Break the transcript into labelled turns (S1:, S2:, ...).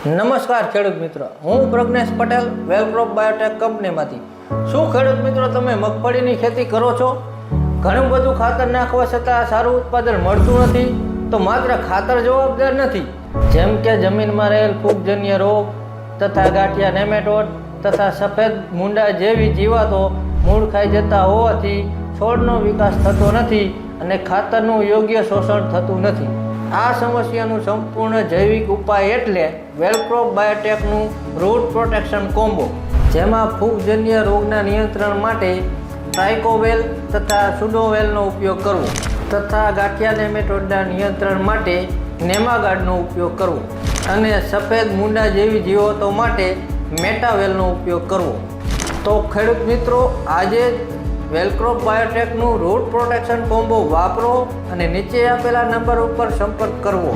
S1: નમસ્કાર ખેડૂત મિત્રો, હું પ્રજ્ઞેશ પટેલ વેલક્રોપ બાયોટેક કંપનીમાંથી. શું ખેડૂત મિત્રો તમે મગફળીની ખેતી કરો છો? ઘણું બધું ખાતર નાખવા છતાં સારું ઉત્પાદન મળતું નથી? તો માત્ર ખાતર જવાબદાર નથી. જેમ કે જમીનમાં રહેલ ફૂગજન્ય રોગ તથા ગાંઠિયા નેમેટોડ તથા સફેદ મૂંડા જેવી જીવાતો મૂળ ખાઈ જતા હોવાથી છોડનો વિકાસ થતો નથી અને ખાતરનું યોગ્ય શોષણ થતું નથી. આ સમસ્યાનું સંપૂર્ણ જૈવિક ઉપાય એટલે વેલક્રોપ બાયોટેકનું રૂટ પ્રોટેક્શન કોમ્બો, જેમાં ફૂગજન્ય રોગના નિયંત્રણ માટે ટ્રાઇકોવેલ તથા સુડોવેલનો ઉપયોગ કરવો તથા ગાંઠિયા નેમેટોડના નિયંત્રણ માટે નેમાગાર્ડનો ઉપયોગ કરવો અને સફેદ મૂંડા જેવી જીવાતો માટે મેટાવેલનો ઉપયોગ કરવો. તો ખેડૂત મિત્રો, આજે વેલક્રોપ બાયોટેકનું રૂટ પ્રોટેક્શન કોમ્બો વાપરો અને નીચે આપેલા નંબર ઉપર સંપર્ક કરવો.